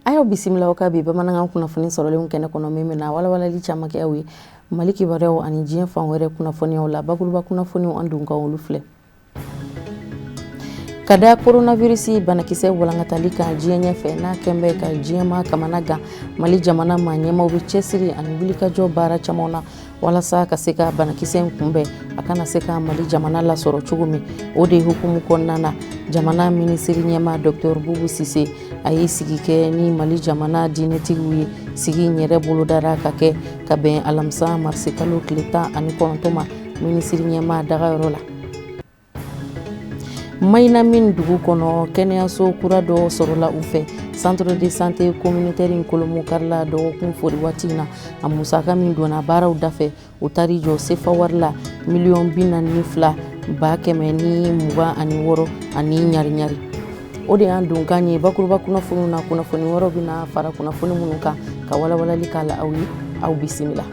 Ayo bisimila ka bi bamanankan kunnafoni sɔrɔlen kɛnɛ kɔnɔ min na walawalali caman kɛ aw ye Mali kibaruyaw ani diɲɛ fan wɛrɛ kunnafoniyaw la bakuruba kunnafoniw an dun ka olu filɛ. Kada coronavirus banakisɛ walankatali kan diɲɛ ɲɛfɛ n'a kɛnbɛ ka diɲɛma kamana gan Mali jamana ma ɲɛmaw bɛ cɛsiri ani wulikajɔ baara caman na walasa ka se ka banakisɛ in kunbɛn a kana se ka Mali jamana lasɔrɔ cogo min o de hukumu kɔnɔna na jamana minisiri ɲɛma Dr Bubu Sise a ye sigi kɛ ni Mali jamana diinɛtigiw ye sigi in yɛrɛ bolodara ka kɛ ka bɛn alamisa marisi kalo tile 19 ma minisiri ɲɛma dagayɔrɔ la. Mayina min dugu kɔnɔ kɛnɛyaso kura dɔ sɔrɔla u fɛ centre de santé communautaire in kolomo karila dɔgɔkun fori waati na a musaka min donna baaraw dafɛ u tari jɔ sefa wari la $42,120 ani ɲari o de y'an don kan ye bakuruba kunnafoniw na kunnafoni wɛrɛw bɛna fara kunnafoni minnu kan ka walawalali k'a la aw ye aw bisimila.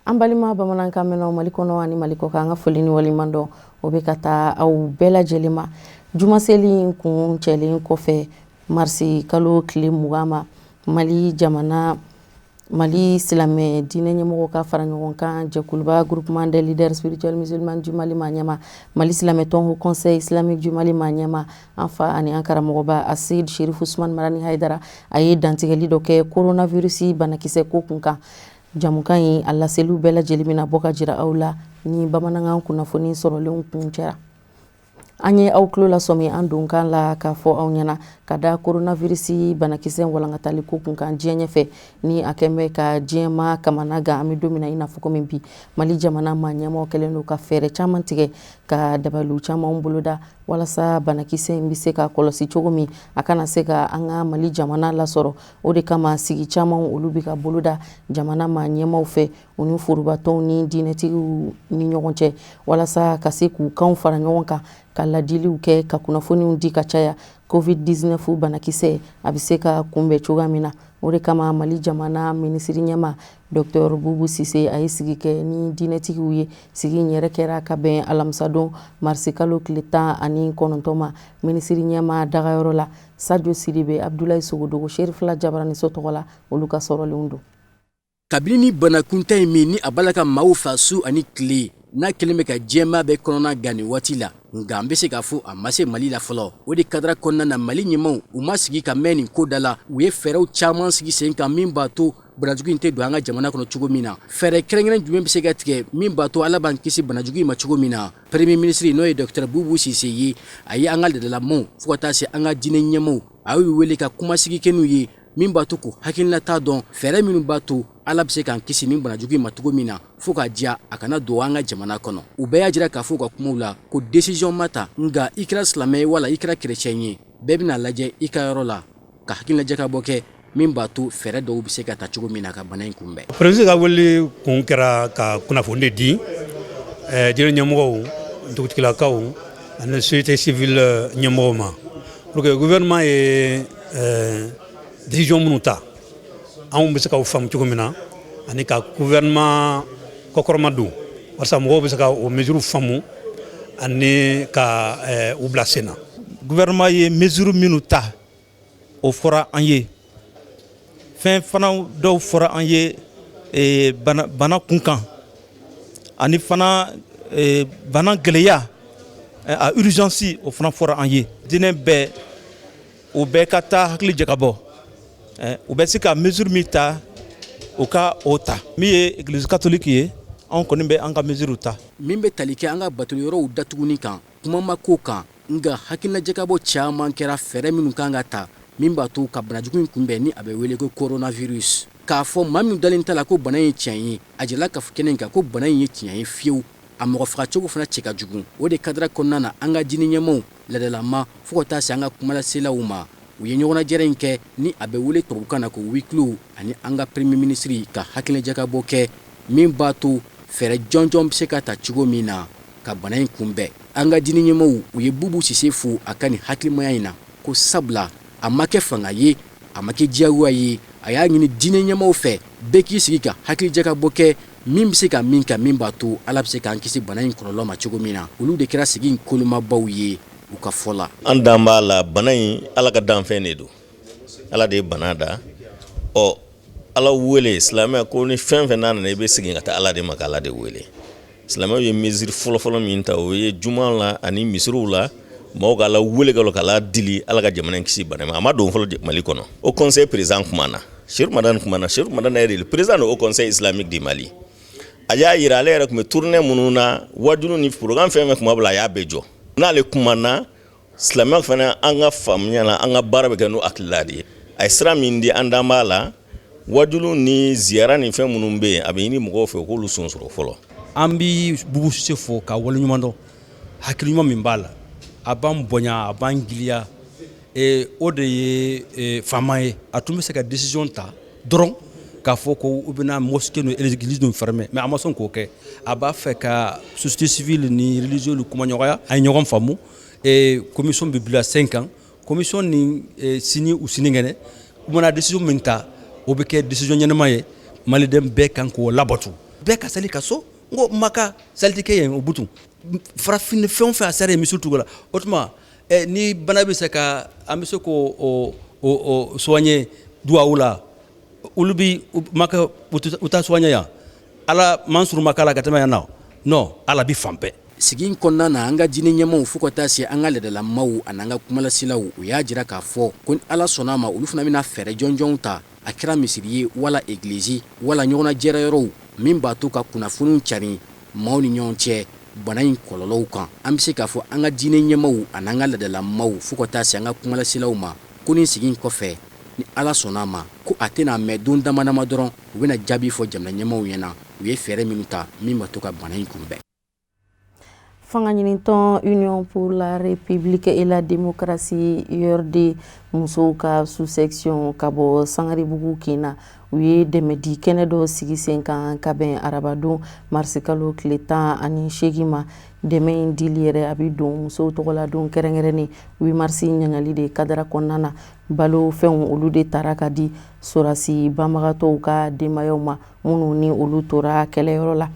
An balima bamanankan mɛnnaw Mali kɔnɔ ani Mali kɔ kan ka foli ni waliɲuman dɔn o bɛ ka taa aw bɛɛ lajɛlen ma jumaseli in kun cɛlen kɔfɛ marisi kalo tile 20 ma Mali silamɛ diinɛ ɲɛmɔgɔ ka fara ɲɔgɔn kan jɛkuluba groupement des leaders spirituels musulmans du Mali ma ɲɛma Mali silamɛ tɔn haut conseil islamique du Mali ma ɲɛma an fa ani an karamɔgɔba Asid Cherifla Marani Haidara a ye dantigɛli dɔ kɛ coronavirus banakisɛ ko kun kan. Jamukan ye a laseliw bɛɛ lajɛlen bɛna bɔ ka jira aw la ni bamanankan kunnafoni sɔrɔlenw kun cɛra. An ye aw tulo lasɔmi an don kan la k'a fɔ aw ɲɛna ka da coronavirus banakisɛ walankatali ko kun kan diɲɛ ɲɛfɛ ni a kɛn bɛ ka diɲɛma kamana gan an bɛ don min na i n'a fɔ komi bi Mali jamana ma ɲɛmaw kɛlen don ka fɛɛrɛ caman tigɛ ka dabaliw caman boloda walasa banakisɛ in bɛ se ka kɔlɔsi cogo min a kana se ka an ka Mali jamana lasɔrɔ o de kama sigi caman olu bɛ ka boloda jamana ma ɲɛmaw fɛ u ni forobatɔw ni diinɛtigiw ni ɲɔgɔn cɛ walasa ka se k'u kanw fara ɲɔgɔn kan ka ladiliw kɛ ka kunnafoniw di ka caya COVID-19 banakisɛ a bɛ se ka kunbɛn cogoya min na o de kama Mali jamana minisiri ɲɛma Dr Bubu Sise a ye sigi kɛ ni diinɛtigiw ye sigi in yɛrɛ kɛra ka bɛn alamisadon marisi kalo tile 19 ma minisiri ɲɛma dagayɔrɔ la Sadio Sidibe Abdoulaye Sogodogo Cherifla Jabaraniso tɔgɔ la olu ka sɔrɔlenw don. Kabini ni banakunta in min ni a bala ka maaw fa su ani tile n'a kelen bɛ ka diɲɛma bɛɛ kɔnɔna gan nin waati la nka an bɛ se k'a fɔ a ma se Mali la fɔlɔ o de kadara kɔnɔna na Mali ɲɛmaw u ma sigi ka mɛn nin ko da la u ye fɛɛrɛw caman sigi sen kan min b'a to banajugu in tɛ don an ka jamana kɔnɔ cogo min na fɛɛrɛ kɛrɛnkɛrɛn jumɛn bɛ se ka tigɛ min b'a to Ala b'an kisi banajugu in ma cogo min na premier ministre n'o ye Dr Bubu Sise ye a ye an ka ladalamaw fo ka taa se an ka diinɛ ɲɛmaw a y'u wele ka kumasigi kɛ n'u ye min b'a to ko hakilina t'a dɔn fɛɛrɛ minnu b'a to Ala bɛ se k'an kisi nin banajugu in ma cogo min na fo ka diya a kana don an ka jamana kɔnɔ u bɛɛ y'a jira k'a fɔ u ka kumaw la ko décision ma ta nka i kɛra silamɛ ye wala i kɛra chrétien ye bɛɛ bɛna lajɛ i ka yɔrɔ la ka hakilinajagabɔ kɛ min b'a to fɛɛrɛ dɔw bɛ se ka ta cogo min na ka bana in kunbɛn. Président ka wele kun kɛra ka kunnafoni di diinɛ ɲɛmɔgɔw dugutigilakaw ani société civile ɲɛmɔgɔw ma pour que gouvernement ye décision minnu ta anw bɛ se k'o faamu cogo min na ani ka gouvernement kɔkɔrɔma don walasa mɔgɔw bɛ se ka o mesure faamu ani ka u bila sen na. Gouvernement ye mesure minnu ta o fɔra an ye fɛn fana dɔw fɔra an ye bana kunkan ani fana bana gɛlɛya a urgence o fana fɔra an ye diinɛ bɛɛ o bɛɛ ka taa hakili jagabɔ u bɛ se ka mesure min ta o ka o ta min ye église catholique ye anw kɔni bɛ an ka mesure ta min bɛ tali kɛ an ka batoli yɔrɔw datuguni kan kuma ma ko kan nka hakilinajagabɔ caman kɛra fɛɛrɛ minnu kan ka ta min b'a to ka banajugu in kunbɛn ni a bɛ wele ko coronavirus k'a fɔ maa min dalen ta la ko bana in tiɲɛ ye a jira ka fɔ kɛnɛ in kan ko bana in ye tiɲɛ ye fiyewu a mɔgɔ fagacogo fana cɛ ka jugu o de kadira kɔnɔna na an ka diinɛ ɲɛmaw ladalama fo ka taa se an ka kumalaselaw ma u ye ɲɔgɔnnajɛrɛ in kɛ ni a bɛ wele tubabukan na ko huis clos ani an ka premier ministre ka hakilinajagabɔ kɛ min b'a to fɛɛrɛ jɔnjɔn bɛ se ka ta cogo min na ka bana in kunbɛn an ka diinɛ ɲɛmaw u ye Bubu Sise fo a ka nin hakilimaya in na ko sabula a ma kɛ fanga ye a ma kɛ diyagoya ye a y'a ɲini diinɛ ɲɛmaaw fɛ bɛɛ k'i sigi ka hakilijakabɔ kɛ min bɛ se ka min ka min b'a to Ala bɛ se k'an kisi bana in kɔlɔlɔ ma cogo min na olu de kɛra sigi in kolomabaw ye u ka fɔ la. An dan b'a la bana in Ala ka danfɛn de don Ala de ye bana da Ala wele silamɛya ko ni fɛn fɛn n'a nana i bɛ segin ka taa Ala de ma ka Ala de wele silamɛw ye mesure fɔlɔfɔlɔ min ta o ye juma la ani misiriw la maaw ka Ala wele ka Ala dili Ala ka jamana in kisi bana ma a ma don fɔlɔ Mali kɔnɔ o conseil président kumana Cherifla kumana Cherifla yɛrɛ le président au conseil islamique du Mali a y'a yira ale yɛrɛ tun bɛ tournée minnu na wajulu ni programme fɛn fɛn kuma bila a y'a bɛɛ jɔ n'ale kumana silamɛw fana an ka faamuya la an ka baara bɛ kɛ n'o hakilila de ye a ye sira min di an dan b'a la wajulu ni ziyara ni fɛn minnu bɛ yen a bɛ ɲini mɔgɔw fɛ k'olu sɔn sɔrɔ fɔlɔ. An bi Bubu Sise fo ka waleɲuman dɔn hakili ɲuman min b'a la a b'an bonya a b'an giliya o de ye faama ye a tun bɛ se ka décision ta dɔrɔn k'a fɔ ko u bɛna mosquée ni église ninnu fermer mais a ma sɔn k'o kɛ a b'a fɛ ka société civile ni religieux lu kumaɲɔgɔnya a ye ɲɔgɔn faamu commission bɛ bila 5 ans commission ni sini u sinikɛnɛ u mana décision min ta o bɛ kɛ décision ɲɛnama ye maliden bɛɛ kan k'o labato bɛɛ ka sali ka so n ko maka saliti kɛ yen o butu farafin fɛn o fɛn a sera ye misiw tugu la o tuma ni bana bɛ se ka an bɛ se k'o soigner duwawu la olu bi maka u ta soigner yan Ala man suru maka la ka tɛmɛ yan na non Ala bi fan bɛɛ. Sigi in kɔnɔna na an ka diinɛ ɲɛmaaw fo ka taa se an ka ladalamaw ani an ka kumalasilaw u y'a jira k'a fɔ ko ni Ala sɔnna a ma olu fana bɛna fɛɛrɛ jɔnjɔnw ta a kɛra misiri ye wala église wala ɲɔgɔnna jɛra yɔrɔw min b'a to ka kunnafoniw cari maaw ni ɲɔgɔn cɛ bana in kɔlɔlɔw kan an bɛ se k'a fɔ an ka diinɛ ɲɛmaaw ani an ka ladalamaw fo ka taa se an ka kumalasilaw ma ko ni sigi in kɔfɛ ni Ala sɔnna a ma ko a tɛna mɛn don dama dama dɔrɔn u bɛna jaabi fɔ jamana ɲɛmaaw ɲɛna u ye fɛɛrɛ minnu ta min b'a to ka bana in kunbɛn. Fanga ɲinintɔn Union pour la République et la démocratie URD musow ka sous-section ka bɔ Sangaribugu Kina u ye dɛmɛ di kɛnɛ dɔ sigi sen kan ka bɛn arabadon marisi kalo tile 18 ma dɛmɛ in dili yɛrɛ a bɛ don musow tɔgɔla don kɛrɛnkɛrɛnnen 8 marisi ɲagali de kadara kɔnɔna na balo fɛnw olu de tara ka di sorasi banbagatɔw ka denbayaw ma minnu ni olu tora kɛlɛyɔrɔ la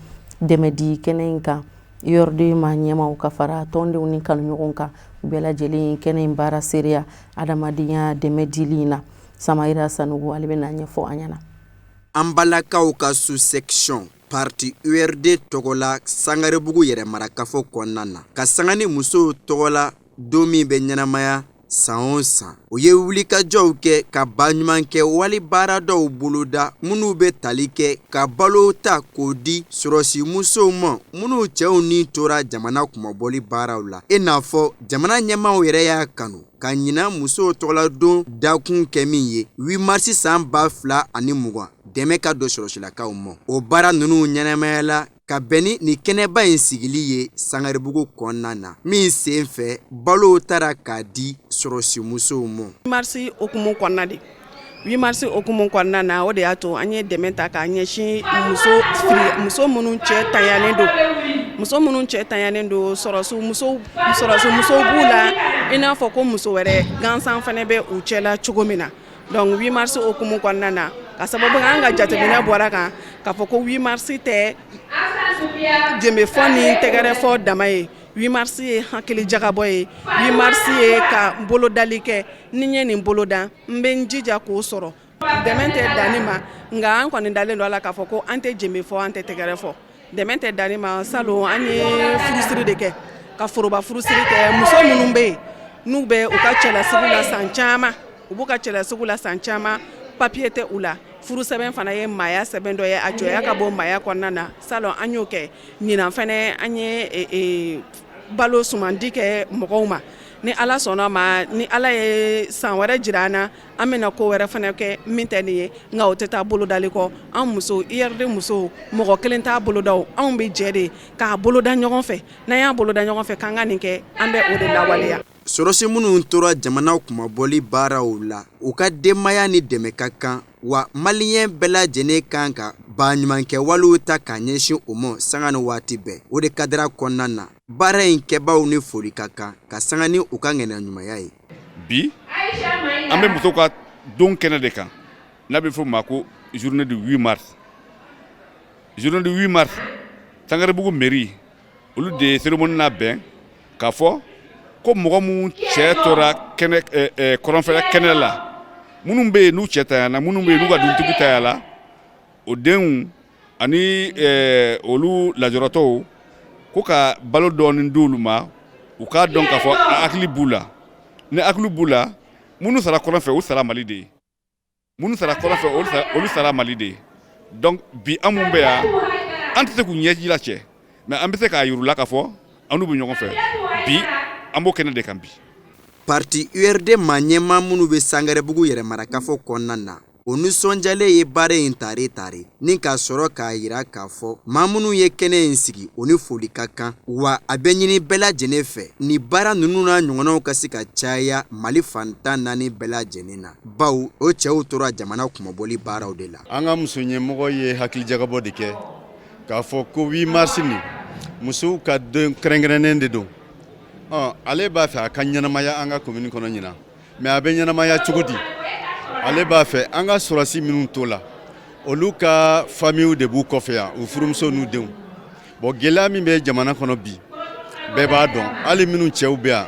dɛmɛ di kɛnɛ in kan URD ma ɲɛmaw ka fara tɔndenw ni kanuɲɔgɔn kan u bɛɛ lajɛlen kɛnɛ in baara seereya adamadenya dɛmɛ dili in na Samayira Sanugu ale bɛna ɲɛfɔ an ɲɛna. An balakaw ka sous-section parti URD tɔgɔla Sangaribugu yɛrɛmarakafo kɔnɔna na ka sanga ni musow tɔgɔla don min bɛ ɲɛnamaya san o san u ye wulikajɔw kɛ ka baɲuman kɛ wali baara dɔw boloda minnu bɛ tali kɛ ka balo ta k'o di sɔrɔsi musow ma minnu cɛw ni tora jamana kumabɔli baaraw la i n'a fɔ jamana ɲɛmaaw yɛrɛ y'a kanu ka ɲina musow tɔgɔla don dakun kɛ min ye 8 marisi san 2020 dɛmɛ ka don sɔrɔsilakaw ma o baara ninnu ɲɛnamayala ka bɛni ni kɛnɛba in sigili ye Sangaribugu kɔnɔna na min sen fɛ balo tara k'a di sɔrɔsi musow ma. 8 marisi okumu kɔnɔna de 8 marisi okumu kɔnɔna na o de y'a to an ye dɛmɛ ta k'a ɲɛsin muso minnu cɛ tanyanen don sɔrɔsi musow b'u la i n'a fɔ ko muso wɛrɛ gansan fana bɛ u cɛla cogo min na donc 8 marisi okumu kɔnɔna na ka sababu an ka jateminɛ bɔra kan k'a fɔ ko 8 marisi tɛ jɛnbɛfɔ ni tɛgɛrɛfɔ dama ye 8 marisi ye hakili jagabɔ ye 8 marisi ye ka bolodali kɛ ni n ye nin boloda n bɛ n jija k'o sɔrɔ dɛmɛ tɛ danni ma nka an kɔni dalen don a la k'a fɔ ko an tɛ jɛnbɛfɔ an tɛ tɛgɛrɛfɔ dɛmɛ tɛ danni ma salon an ye furusiri de kɛ ka foroba furusiri kɛ muso minnu bɛ yen n'u bɛ u ka cɛlasigi la san caman u b'u ka cɛlasigi la san caman papier tɛ u la furu sɛbɛn fana ye maaya sɛbɛn dɔ ye a jɔya ka bɔ maaya kɔnɔna na salon an y'o kɛ ɲinan fana an ye balo sumandi kɛ mɔgɔw ma ni Ala sɔnna ma ni Ala ye san wɛrɛ jira an na an bɛna ko wɛrɛ fana kɛ min tɛ nin ye nka o tɛ taa bolodali kɔ an muso URD muso mɔgɔ kelen t'a boloda anw bɛ jɛ de k'a boloda ɲɔgɔn fɛ n'an y'a boloda ɲɔgɔn fɛ k'an ka nin kɛ an bɛ o de lawaleya. Sɔrɔsi minnu tora jamana kumabɔli baaraw la u ka denbaya ni dɛmɛ ka kan wa maliyɛn bɛɛ lajɛlen kan ka baɲumankɛ walew ta k'a ɲɛsin o ma sanga ni waati bɛɛ o de kadira kɔnɔna na baara in kɛbaaw ni foli ka kan ka sanga ni u ka ŋɛnaɲumanya ye. Bi an bɛ muso ka don kɛnɛ de kan n'a bɛ fɔ ma ko journée du 8 mars journée du 8 mars Sangarebugu mairie olu de ye cérémonie labɛn k'a fɔ ko mɔgɔ minnu cɛ tora kɔrɔnfɛla kɛnɛ la minnu bɛ yen n'u cɛ tanyana minnu bɛ yen n'u ka duntigi tanyala o denw ani olu lajɔrɔtɔw ko ka balo dɔɔni d'olu ma u k'a dɔn k'a fɔ hakili b'u la ni hakili b'u la minnu sara kɔrɔnfɛ o sara Mali de ye minnu sara kɔrɔnfɛ olu sara Mali de ye donc bi an mun bɛ yan an tɛ se k'u ɲɛji la cɛ mais an bɛ se k'a yir'u la k'a fɔ an n'u bɛ ɲɔgɔn fɛ bi an b'o kɛnɛ de kan bi. Parti URD maa ɲɛmaa minnu bɛ Sangarebugu yɛrɛmarakafo kɔnɔna na o nisɔndiyalen ye baara in tare ni ka sɔrɔ k'a yira k'a fɔ maa minnu ye kɛnɛ in sigi o ni foli ka kan wa a bɛ ɲini bɛɛ lajɛlen fɛ ni baara ninnu na ɲɔgɔnnaw ka se ka caya Mali fantan 4 bɛɛ lajɛlen na bawo o cɛw tora jamana kumabɔli baaraw de la. An ka muso ɲɛmɔgɔ ye hakilijagabɔ de kɛ k'a fɔ ko 8 mars ni musow ka don kɛrɛnkɛrɛnnen de don ale b'a fɛ a ka ɲɛnamaya an ka commune kɔnɔ ɲina mais a bɛ ɲɛnamaya cogo di ale b'a fɛ an ka sɔrɔsi minnu to la olu ka famille de b'u kɔfɛ yan u furumuso n'u denw bon gɛlɛya min bɛ jamana kɔnɔ bi bɛɛ b'a dɔn hali minnu cɛw bɛ yan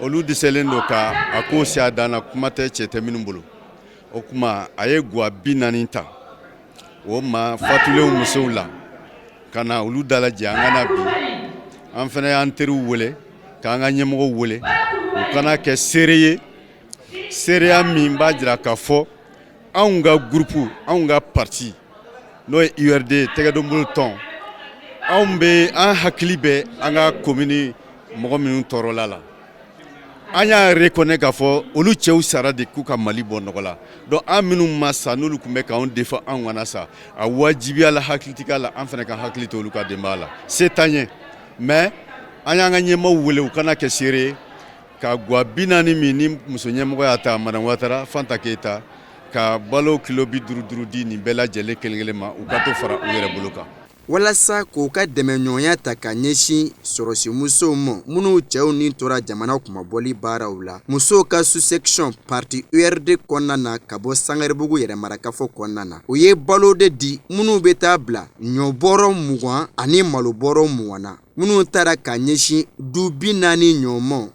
olu dɛsɛlen don ka a ko si a dan na kuma tɛ cɛ tɛ minnu bolo o kuma a ye guwa 40 ta o ma fatulenw musow la ka na olu dalajɛ an ka na bi an fana y'an teriw wele k'an ka ɲɛmɔgɔw wele u kana kɛ seere ye seereya min b'a jira k'a fɔ anw ka groupe anw ka parti n'o ye URD tɛgɛdonbolo tɔn anw bɛ an hakili bɛ an ka commune mɔgɔ minnu tɔɔrɔla la an y'a reconnaître k'a fɔ olu cɛw sara de k'u ka Mali bɔ nɔgɔ la donc an minnu ma sa n'olu tun bɛ k'anw défend anw kana sa a wajibiyala hakilitigi la an fana ka hakili to olu ka denbaya la se t'an ye mais an y'an ka ɲɛmɔgɔw wele u kana kɛ seere ye ka guwa 40 min ni muso ɲɛmɔgɔ y'a ta Madame Ouattara Fanta Keita ka balo kilo 50 di nin bɛɛ lajɛlen kelen-kelen ma u ka to fara u yɛrɛ bolo kan. Walasa k'u ka dɛmɛɲɔgɔnya ta ka ɲɛsin sɔrɔsimusow ma minnu cɛw ni tora jamana kumabɔli baaraw la musow ka sous-section parti URD kɔnɔna na ka bɔ Sangarebugu yɛrɛmarakafo kɔnɔna na o ye balo de di minnu bɛ taa bila ɲɔbɔrɔ 20 ani malobɔrɔ 20 na minnu taara ka ɲɛsin du 40 ɲɔgɔnma.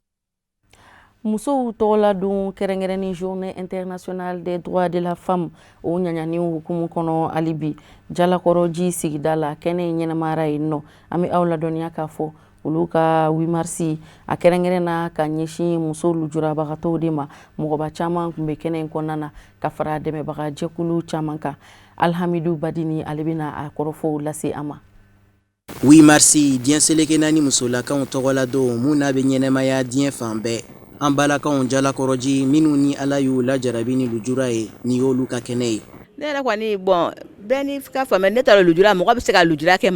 Musow tɔgɔladon kɛrɛnkɛrɛnni journée internationale des droits de la femme o ɲaɲani hukumu kɔnɔ hali bi jalakɔrɔji sigida la kɛnɛ ɲɛnamara yen nɔ an bɛ aw ladɔnniya k'a fɔ olu ka 8 mars a kɛrɛnkɛrɛnna ka ɲɛsin muso lujurabagatɔw de ma mɔgɔba caman tun bɛ kɛnɛ in kɔnɔna na ka fara dɛmɛbaga jɛkulu caman kan Alhamidu Badini ale bɛna a kɔrɔfɔw lase an ma. 8 mars diɲɛ seleke naani musolakaw tɔgɔladon mun n'a bɛ ɲɛnɛmaya diɲɛ fan bɛɛ an balakaw jalakɔrɔji minnu ni Ala y'u lajarabi ni lujura ye ni y'olu ka kɛnɛ ye. Ne yɛrɛ kɔni bɔn bɛɛ ni ka faamuya ne taara lujura mɔgɔ bɛ se ka lujura kɛ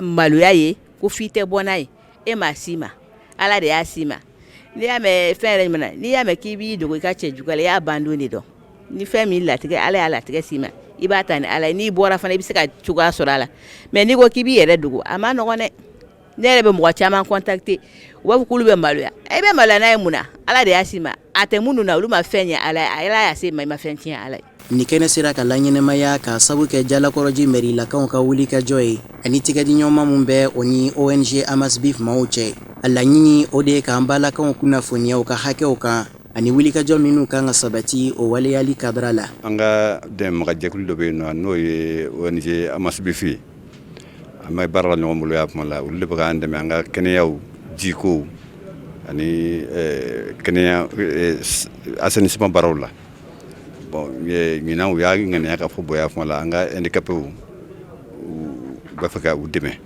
maloya ye ko f'i tɛ bɔ n'a ye e m'a si ma Ala de y'a si ma n'i y'a mɛn fɛn yɛrɛ jumɛn n'i y'a mɛn k'i b'i dogo i ka cɛ jugu la i y'a bandon de dɔn ni fɛn min latigɛ Ala y'a latigɛ si ma i b'a ta ni Ala ye n'i bɔra fana i bɛ se ka cogoya sɔrɔ a la mais n'i ko k'i b'i yɛrɛ dogo a ma nɔgɔn dɛ ne yɛrɛ bɛ mɔgɔ caman contacter u b'a fɔ k'olu bɛ maloya e bɛ maloya n'a ye mun na Ala de y'a si ma a tɛ minnu na olu ma fɛn ɲɛ Ala ye Ala y'a se ma i ma fɛn tiɲɛ Ala ye. Ni kɛnɛ sera ka laɲɛnɛmaya ka sabu kɛ jalakɔrɔji mɛrilakaw ka wuli ka jɔ ye ani tigɛdiɲɔgɔnma mun bɛ o ni ONG Amasbif maaw cɛ a laɲini o de ye k'an balakaw kunnafoniya u ka hakɛw kan ani wuli ka jɔ minnu kan ka sabati o waleyali kadira la. An ka dɛmɛbaga jɛkulu dɔ bɛ yen nɔ n'o ye ONG Amasbif ye an bɛ baara la ɲɔgɔn bolo y'a kuma la olu de bɛ k'an dɛmɛ an ka kɛnɛyaw jiko ani kɛnɛya assainissement baaraw la. Bon ɲinan u y'a ŋaniya ka fɔ bonya kuma la an ka handicapés u b'a fɛ ka u dɛmɛ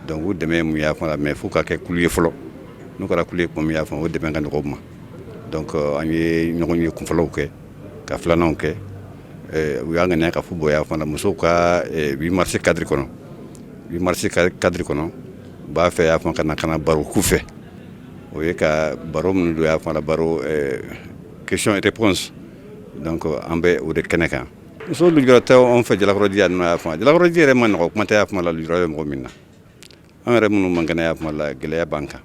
donc u dɛmɛ mun y'a kuma la mais fo ka kɛ kulu ye fɔlɔ n'u kɛra kulu ye kuma min y'a fɔ o dɛmɛ ka nɔgɔ u ma donc an ye ɲɔgɔn ye kunfɔlɔw kɛ ka filananw kɛ u y'a ŋaniya ka fɔ bonya kuma la musow ka 8 mars cadre kɔnɔ 8 mars cadre kɔnɔ u b'a fɛ y'a fɔ ka na baro k'u fɛ o ye ka baro minnu don y'a fɔ la baro question et réponse donc an bɛ o de kɛnɛ kan muso lujuratɔw anw fɛ jalakɔrɔji yan nɔ y'a fɔ jalakɔrɔji yɛrɛ ma nɔgɔ kuma tɛ y'a fɔ la lujura bɛ mɔgɔ min na an yɛrɛ minnu man kɛnɛ y'a fɔ la gɛlɛya b'an kan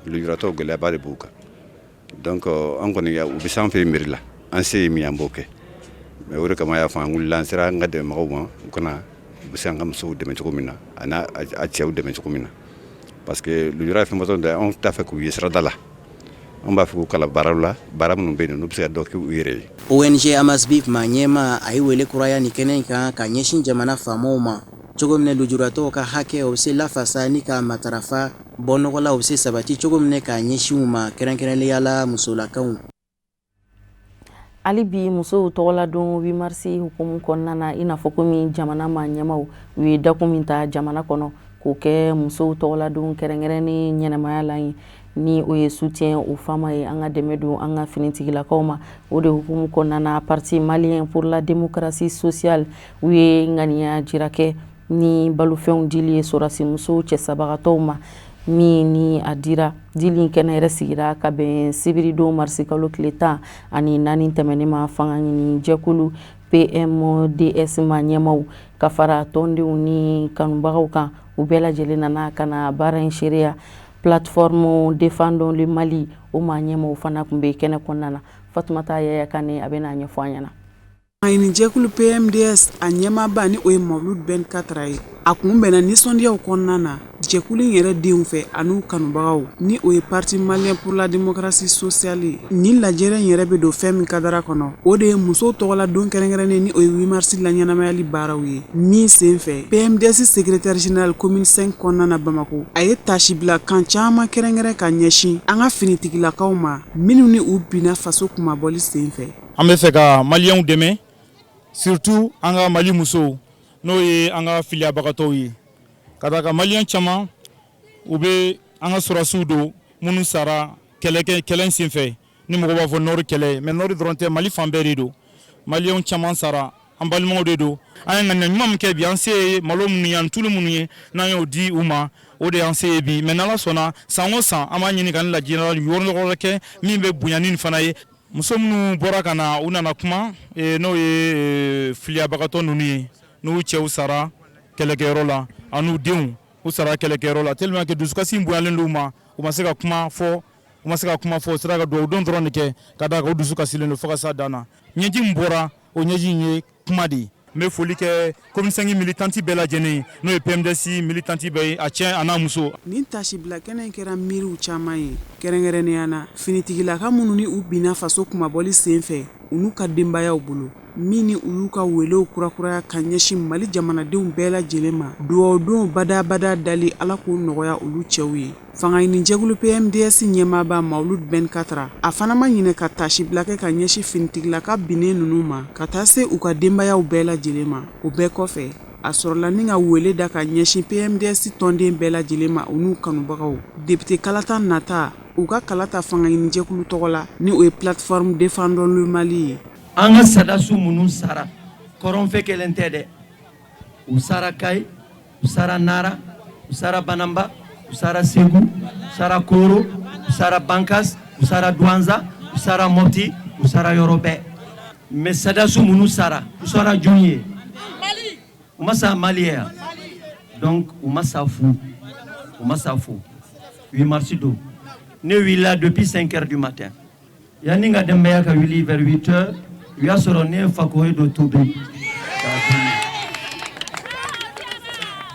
lujuratɔw gɛlɛyaba de b'u kan donc an kɔni u bɛ s'an fɛ mairie la an se min an b'o kɛ mais o de kama y'a fɔ an wulila an sera an ka dɛmɛbagaw ma u kana u bɛ se an ka musow dɛmɛ cogo min na a n'a cɛw dɛmɛ cogo min na parce que lujura ye fɛn fɔtɔ dɛ anw t'a fɛ k'u ye sirada la an b'a fɛ k'u kala baaraw la baara minnu bɛ yen n'u bɛ se ka dɔ kɛ u yɛrɛ ye. ONG Amasbif ma ɲɛma a ye wele kuraya ni kɛnɛ in kan ka ɲɛsin jamana faamaw ma cogo min na lujuratɔw ka hakɛ o bɛ se lafasa ni ka matarafa bɔnɔgɔla o bɛ se sabati cogo min na ka ɲɛsin u ma kɛrɛnkɛrɛnnenya la musolakaw. Ali bi musow tɔgɔladon 8 mars hukumu kɔnɔna na i n'a fɔ komi jamana ma ɲɛmaw u ye dakun min ta jamana kɔnɔ k'o kɛ musow tɔgɔladon kɛrɛnkɛrɛnnen ɲɛnamaya la ye ni o ye soutien o fama ye an ka dɛmɛ don an ka finitigilakaw ma o de hukumu kɔnɔna na parti malien pour la démocratie sociale u ye ŋaniya jira kɛ ni balofɛnw dili ye sɔrasi musow cɛsabagatɔw ma min ni a dira dili kɛnɛ yɛrɛ sigira ka bɛn sibiri don marisi kalo tile 10 ani 4 tɛmɛnen ma fanga ɲini jɛkulu PMDS ma ɲɛmaw ka fara tɔndenw ni kanubagaw kan u bɛɛ lajɛlen nana ka na baara in seereya plateforme défendons le Mali o ma ɲɛmaw fana kun bɛ kɛnɛ kɔnɔna na Fatumata Yaya Kane a bɛna ɲɛfɔ an ɲɛna. Aini jɛkulu PMDS a ɲɛmaaba ni o ye Mawlud Ben Katra ye a kun bɛnna nisɔndiyaw kɔnɔna na jɛkulu yɛrɛ denw fɛ an'u kanubagaw ni o ye parti malien pour la démocratie sociale ye ni lajɛrɛ yɛrɛ bɛ don fɛn min kadara kɔnɔ o de ye musow tɔgɔladon kɛrɛnkɛrɛnnen ni o ye 8 mars la ɲɛnamayali baaraw ye min sen fɛ PMDS secrétaire général commune 5 kɔnɔna na Bamako a ye tasi bila kan caman kɛrɛnkɛrɛn ka ɲɛsin an ka finitigilakaw ma minnu ni u binna faso kumabɔli sen fɛ. An bɛ fɛ ka maliyɛnw dɛmɛ surtout an ka Mali musow n'o ye an ka filiyabagatɔw ye ka da ka maliyɛn caman u bɛ an ka sɔrɔsiw don minnu sara kɛlɛ in senfɛ ni mɔgɔ b'a fɔ nɔri kɛlɛ mais nɔri dɔrɔn tɛ Mali fan bɛɛ de don maliyɛnw caman sara an balimaw de don an ye ŋaniya ɲuman min kɛ bi an se ye malo minnu ye ani tulu minnu ye n'an y'o di u ma o de y'an se ye bi mais n'Ala sɔnna san o san an b'a ɲini ka ni lajɛ yɔrɔ kɛ min bɛ bonya ni nin fana ye. Muso minnu bɔra ka na u nana kuma n'o ye filiyabagatɔ ninnu ye n'u cɛw sara kɛlɛkɛyɔrɔ la an'u denw u sara kɛlɛkɛyɔrɔ la tellement que dusukasi bonyalen d'u ma u ma se ka kuma fɔ sira ka dugawu don dɔrɔn de kɛ ka da kan u dusu kasilen don fo ka s'a dan na ɲɛji min bɔra o ɲɛji in ye kuma de ye. N bɛ foli kɛ commune 5 militanti bɛɛ lajɛlen ye n'o ye PMDS militanti bɛɛ ye a cɛ a n'a muso. Nin tasi bila kɛnɛ in kɛra miiriw caman ye kɛrɛnkɛrɛnnenya na finitigilaka minnu ni u binna faso kumabɔli sen fɛ u n'u ka denbayaw bolo min ni u y'u ka welew kurakuraya ka ɲɛsin Mali jamanadenw bɛɛ lajɛlen ma duwawudon badabada dali Ala k'o nɔgɔya olu cɛw ye. Fanga ɲini jɛkulu PMDS ɲɛmaaba Mawlud Ben Katra a fana ma ɲinɛ ka tasi bila kɛ ka ɲɛsin finitigilaka binnen ninnu ma ka taa se u ka denbayaw bɛɛ lajɛlen ma o bɛɛ kɔfɛ a sɔrɔla ni ka wele da ka ɲɛsin PMDS tɔnden bɛɛ lajɛlen ma u n'u kanubagaw député kalata nata u ka kalata fanga ɲini jɛkulu tɔgɔ la ni o ye plateforme défendons le Mali ye. An ka sadasu minnu sara kɔrɔnfɛ kelen tɛ dɛ u sara Kayi u sara Nara u sara Banamba u sara Segu u sara Koro u sara Bankas u sara Douanza u sara Mopti u sara yɔrɔ bɛɛ mais sadasu minnu sara u sara jɔn ye u ma sa Mali ye donc u ma sa fu 8 mars don ne wulila depuis 5 heures du matin yanni ka denbaya ka wuli vers 8 heures u y'a sɔrɔ ne Fakoye do tobi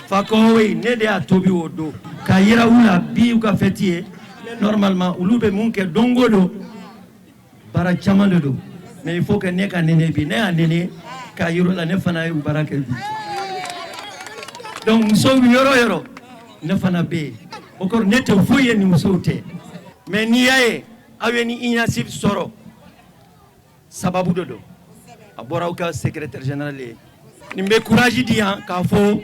Fakoye ne de y'a tobi o don ka yira u la bi u ka fête ye normalement olu bɛ mun kɛ don o don baara caman de don mais il faut que ne ka nɛnɛ bi ne y'a nɛnɛ k'a yira la ne fana ye u baara kɛ bi donc musow bɛ yɔrɔ yɔrɔ ne fana bɛ yen o kɔrɔ ne tɛ foyi ye ni musow tɛ mais n'i y'a ye aw ye ni initiative sɔrɔ sababu de don a bɔra aw ka secrétaire général ye nin bɛ courage di yan k'a fɔ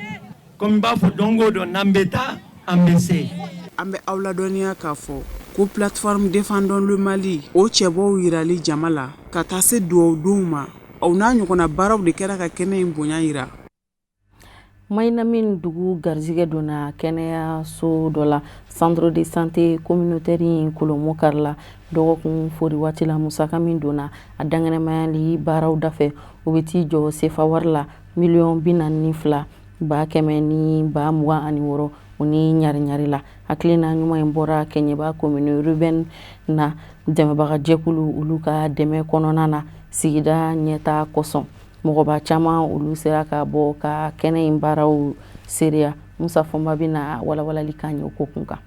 comme n b'a fɔ don o don n'an bɛ taa an bɛ se. An bɛ aw ladɔnniya k'a fɔ ko plateforme défendons le Mali o cɛbɔw yirali jama la ka taa se duwawudonw ma aw n'a ɲɔgɔnna baaraw de kɛra ka kɛnɛ in bonya yira. Mayina min dugu garizigɛ donna kɛnɛyaso dɔ la centre de santé communautaire in Kolomo kari la dɔgɔkun fori waati la musaka min donna a dangɛnɛmayali baaraw dafɛ o bɛ t'i jɔ sefa wari la $42,000 $126,000 o ni ɲari-ɲari la hakilina ɲuman in bɔra Kɛɲɛba commune urbaine na dɛmɛbaga jɛkulu olu ka dɛmɛ kɔnɔna na sigida ɲɛta kɔsɔn mɔgɔba caman olu sera ka bɔ ka kɛnɛ in baaraw seereya Musa Fɔnba bɛna walawalali k'an ye o ko kun kan.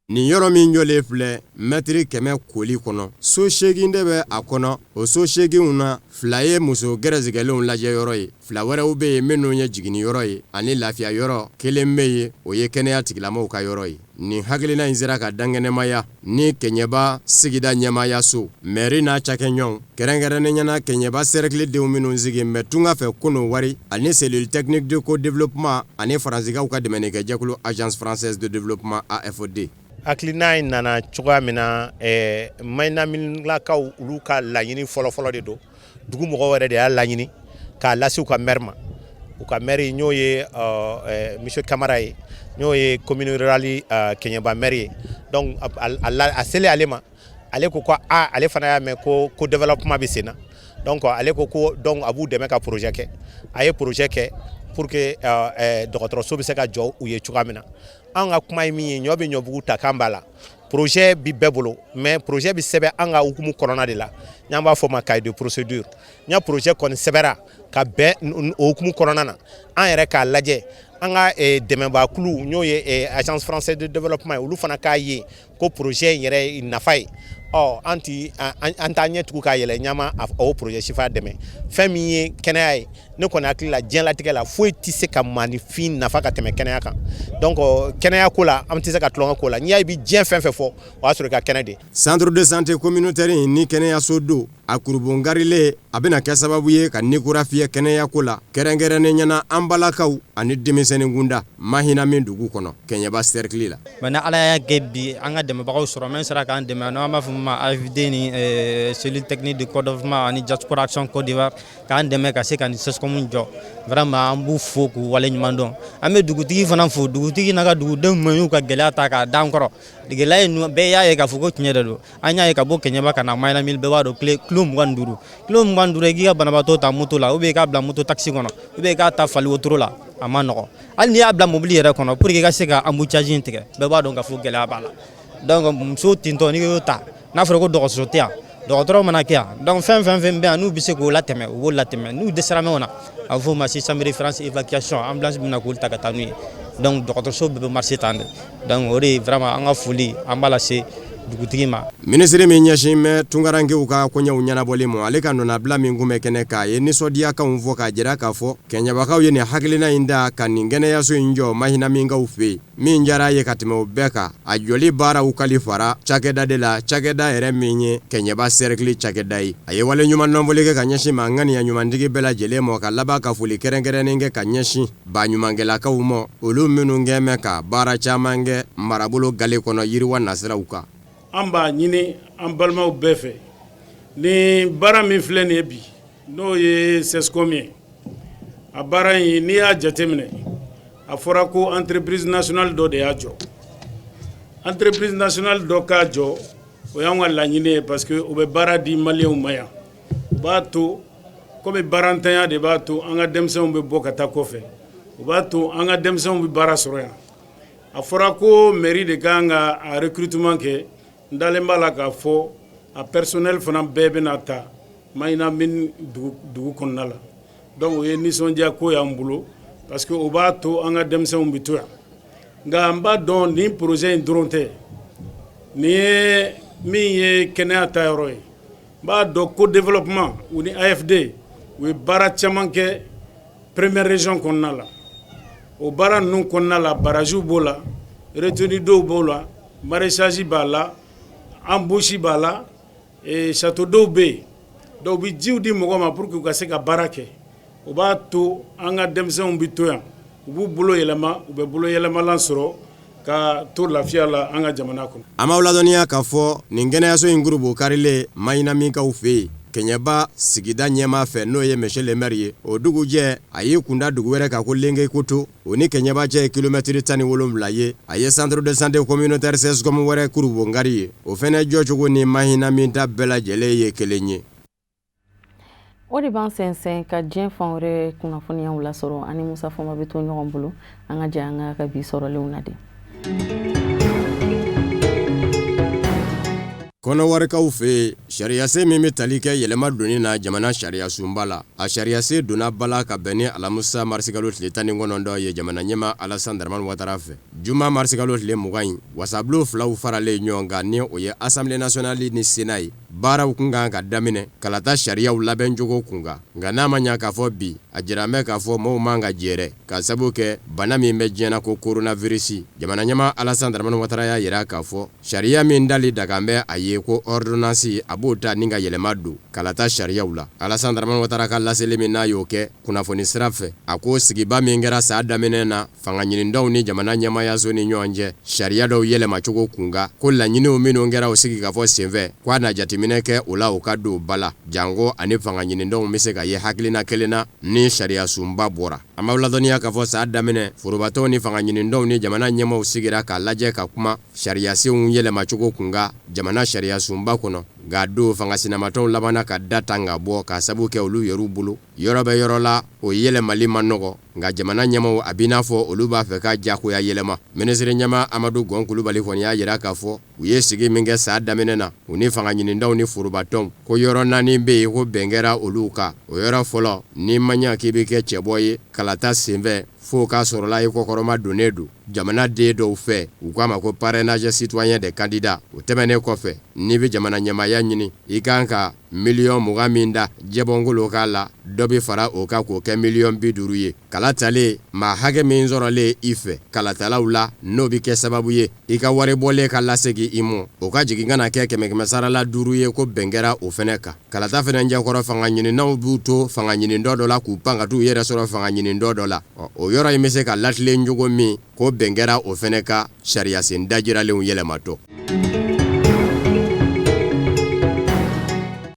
Nin yɔrɔ min jɔlen filɛ mɛtiri 100 koli kɔnɔ so 8 de bɛ a kɔnɔ o so 8 na 2 ye muso gɛrɛzigɛlenw lajɛ yɔrɔ ye 2 wɛrɛw bɛ yen minnu ye jigini yɔrɔ ye ani lafiya yɔrɔ 1 bɛ yen o ye kɛnɛya tigilamaw ka yɔrɔ ye nin hakilina in sera ka dangɛnɛmaya ni Kɛɲɛba sigida ɲɛmaya so mairie n'a cakɛɲɔgɔnw kɛrɛnkɛrɛnnen ɲɛna Kɛɲɛba cercle denw minnu sigi mɛ tunga fɛ kunun wari ani cellule technique de co-développement ani faransigaw ka dɛmɛnikɛ jɛkulu agence française de développement AFD. Hakilina in nana cogoya min na maɲinaminakaw olu ka laɲini fɔlɔfɔlɔ de don dugu mɔgɔw yɛrɛ de y'a laɲini k'a lase u ka maire ma u ka maire n'o ye monsieur Kamara ye n'o ye commune rurale Kɛɲɛba maire ye donc a selen ale ma ale ko ko ale fana y'a mɛn ko développement bɛ sen na donc ale ko donc a b'u dɛmɛ ka projet kɛ a ye projet kɛ pour que dɔgɔtɔrɔso bɛ se ka jɔ u ye cogoya min na an ka kuma ye min ye ɲɔ bɛ ɲɔbugu ta kan b'a la projet bi bɛɛ bolo mais projet bi sɛbɛn an ka hukumu kɔnɔna de la n'an b'a fɔ ma cahier de procédure n ya projet kɔni sɛbɛra ka bɛn o hukumu kɔnɔna na an yɛrɛ k'a lajɛ an ka dɛmɛbakulu n'o ye agence française de développement olu fana k'a ye ko projet in yɛrɛ nafa ye an t'a ɲɛ tugu k'a yɛlɛ ɲama o projet sifa dɛmɛ fɛn min ye kɛnɛya ye ne kɔni hakili la diɲɛlatigɛ la foyi tɛ se ka maanifin nafa ka tɛmɛ kɛnɛya kan donc kɛnɛya ko la an tɛ se ka tulonkɛ ko la n'i y'a ye bi diɲɛ fɛn fɛn fɔ o y'a sɔrɔ i ka kɛnɛ de. Centre de santé communautaire ni kɛnɛyaso don a kurubongarile a bɛna kɛ sababu ye ka nikura fiyɛ kɛnɛya ko la kɛrɛnkɛrɛnnen ɲɛna an balakaw ani denmisɛnnin kunda mahina min dugu kɔnɔ Kɛɲɛba cercle la. Mais ni Ala y'a kɛ bi an ka dɛmɛbagaw sɔrɔ min sera k'an dɛmɛ n'an b'a fɔ ma AFD ni cellule technique de co-développement ani diaspora action Côte d'Ivoire k'an dɛmɛ ka se ka ni CESCOM jɔ vraiment an b'u fo k'u waleɲuman dɔn an bɛ dugutigi fana fo dugutigi n'a ka dugudenw ma y'u ka gɛlɛya ta k'a d'an kɔrɔ gɛlɛya ye bɛɛ y'a ye k'a fɔ ko tiɲɛ de don an y'a ye ka bɔ Kɛɲɛba ka na Mayinamil bɛɛ b'a dɔn kilo 25 i k'i ka banabaatɔ ta moto la ou bien i k'a bila moto taxi kɔnɔ ou bien i k'a ta fali wotoro la a ma nɔgɔ hali n'i y'a bila mobili yɛrɛ kɔnɔ pour que i ka se ka embouteillage in tigɛ bɛɛ b'a dɔn k'a fɔ gɛlɛya b'a la donc muso tintɔ n'i y'o ta n'a fɔra ko dɔgɔtɔrɔso tɛ yan dɔgɔtɔrɔ mana kɛ yan donc fɛn bɛ yan n'u bɛ se k'o latɛmɛ u b'o latɛmɛ n'u dɛsɛra min na a bɛ fɔ o ma système de référence évacuation ambulance bɛ na k'olu ta ka taa n'u ye donc dɔgɔtɔrɔso bɛɛ bɛ marché tan de donc o de ye vraiment an ka foli an b'a lase dugutigi ma. Minisiri min ɲɛsin bɛ tunkarankew ka koɲɛw ɲɛnabɔli ma ale ka nɔnabila min kun bɛ kɛnɛ k'a ye nisɔndiyakanw fɔ k'a jira k'a fɔ Kɛɲɛbakaw ye nin hakilina in da ka nin kɛnɛyaso in jɔ mahinaminkaw fɛ yen min diyara a ye ka tɛmɛ o bɛɛ kan a jɔli baaraw kalifara cakɛda de la cakɛda yɛrɛ min ye Kɛɲɛba cercle cakɛda ye a ye wale ɲuman dɔnfɔli kɛ ka ɲɛsin ma ŋaniya ɲumantigi bɛɛ lajɛlen ma ka laban ka foli kɛrɛnkɛrɛnnen kɛ ka ɲɛsin baɲumankɛlakaw ma olu minnu kɛn bɛ ka baara caman kɛ marabolo gale kɔnɔ yiriwa nasiraw kan. An b'a ɲini an balimaw bɛɛ fɛ ni baara min filɛ nin ye bi n'o ye CESCOM ye a baara in n'i y'a jateminɛ a fɔra ko entreprise nationale dɔ de y'a jɔ entreprise nationale dɔ k'a jɔ o y'an ka laɲini ye parce que o bɛ baara di maliyɛnw ma yan o b'a to komi baarantanya de b'a to an ka denmisɛnw bɛ bɔ ka taa kɔfɛ o b'a to an ka denmisɛnw bɛ baara sɔrɔ yan a fɔra ko mairie de kan ka a recrutement kɛ n dalen b'a la k'a fɔ a personnel fana bɛɛ bɛna ta Mayinamin dugu kɔnɔna la donc o ye nisɔndiya ko y'an bolo parce que o b'a to an ka denmisɛnw bɛ to yan nka n b'a dɔn nin projet in dɔrɔn tɛ nin ye min ye kɛnɛya ta yɔrɔ ye n b'a dɔn ko développement u ni AFD u ye baara caman kɛ première région kɔnɔna la o baara ninnu kɔnɔna la barajiw b'o la retenue d'eau b'o la maraîchage b'a la embauche b'a la château d'eau bɛ yen donc u bɛ jiw di mɔgɔw ma pour que u ka se ka baara kɛ o b'a to an ka denmisɛnw bɛ to yan u b'u bolo yɛlɛma u bɛ bolo yɛlɛmalan sɔrɔ ka to lafiya la an ka jamana kɔnɔ. An b'aw ladɔnniya k'a fɔ nin kɛnɛyaso in gurupu karilen Mayinaminkaw fɛ yen Kɛɲɛba sigida ɲɛmaa fɛ n'o ye monsieur le maire ye o dugujɛ a y'i kunda dugu wɛrɛ kan ko Lenke Koto o ni Kɛɲɛba cɛ ye kilomètre 17 ye a ye centre de santé communautaire CESCOM wɛrɛ kurubongari ye o fɛnɛ jɔcogo ni Mahinaminta bɛɛ lajɛlen ye kelen ye. O de b'an sɛnsɛn ka diɲɛ fan wɛrɛ kunnafoniyaw lasɔrɔ ani Musa Fɔnba bɛ to ɲɔgɔn bolo an ka jɛ an ka bi sɔrɔlenw na de. Kɔnɔwarikaw fɛ sariyase min bɛ tali kɛ yɛlɛma donni na jamana sariya sunba la a sariyase donna bala ka bɛn ni alamusa marisikalo tile 19 ye jamana ɲɛma Alassane Dramane Ouattara fɛ juma marisikalo tile 20 in wasabilo filaw faralen ɲɔgɔn kan ni o ye Assemblée nationale ni Sénat ye baaraw kun kan ka daminɛ kalata sariyaw labɛn jogo kun kan nka n'a ma ɲa k'a fɔ bi a jira mɛ k'a fɔ mɔɔw man ka jɛrɛ ka sabu kɛ bana min bɛ diɲɛna ko coronavirus jamana ɲɛma Alassane Dramane Ouattara y'a yira k'a fɔ sariya min dali dagan bɛ a ye ko ordonnance a b'o ta ni ka yɛlɛma don kalata sariyaw la Alassane Dramane Ouattara ka laseli min n'a y'o kɛ kunnafoni sira fɛ a ko sigiba min kɛra saa daminɛ na fanga ɲinidaw ni jamana ɲɛmayaso ni ɲɔgɔn cɛ sariya dɔw yɛlɛma cogo kunga ko laɲiniw minnu kɛra o sigi ka fɔ senfɛ k'a na jateminɛ kɛ o la o ka don bala jango ani fanga ɲinidaw bɛ se ka ye hakilina kelen na ni sariya sunba bɔra an b'aw ladɔnniya k'a fɔ saa daminɛ forobatɔw ni fanga ɲinidaw ni jamana ɲɛmaw sigira k'a lajɛ ka kuma sariyasenw yɛlɛma cogo kunga jamana sariya sunba kɔnɔ nka don fanga sinamatɔw labanna ka da tan ka bɔ ka sabu kɛ olu yɛrɛw bolo yɔrɔ bɛ yɔrɔ la o yɛlɛmali ma nɔgɔ nka jamana ɲɛmaw a b'i n'a fɔ olu b'a fɛ ka jagoya yɛlɛma minisiri ɲɛma Amadu Gon Kulubali kɔni y'a yira k'a fɔ u ye sigi min kɛ saa daminɛ na u ni fanga ɲinidaw ni forobatɔw ko yɔrɔ 4 bɛ yen ko bɛn kɛra olu kan o yɔrɔ fɔlɔ ni ma ɲa k'i bɛ kɛ cɛbɔ ye kalata senfɛ fo k'a sɔrɔla i kɔkɔrɔma donnen don jamana den dɔw fɛ u k'a ma ko parrainage citoyen des candidats o tɛmɛnen kɔfɛ n'i bɛ jamana ɲɛmaya ɲini i kan ka miliyɔn 20 min da jɛbɔngolo k'a la dɔ bɛ fara o kan k'o kɛ miliyɔn 50 ye kala talen maa hakɛ min sɔrɔlen i fɛ kalatalaw la n'o bɛ kɛ sababu ye i ka wari bɔlen ka lasegin i mɔ o ka jigin ka na kɛ 100 sarala 5 ye ko bɛn kɛra o fɛnɛ kan kalata fɛnɛ ɲɛkɔrɔ fanga ɲininaw b'u to fanga ɲinindɔ dɔ la k'u pan ka t'u yɛrɛ sɔrɔ fanga ɲinindɔ dɔ la o yɔrɔ in bɛ se ka latilen cogo min ko bɛn kɛra o fɛnɛ ka sariya sen dajiralenw yɛlɛmatɔ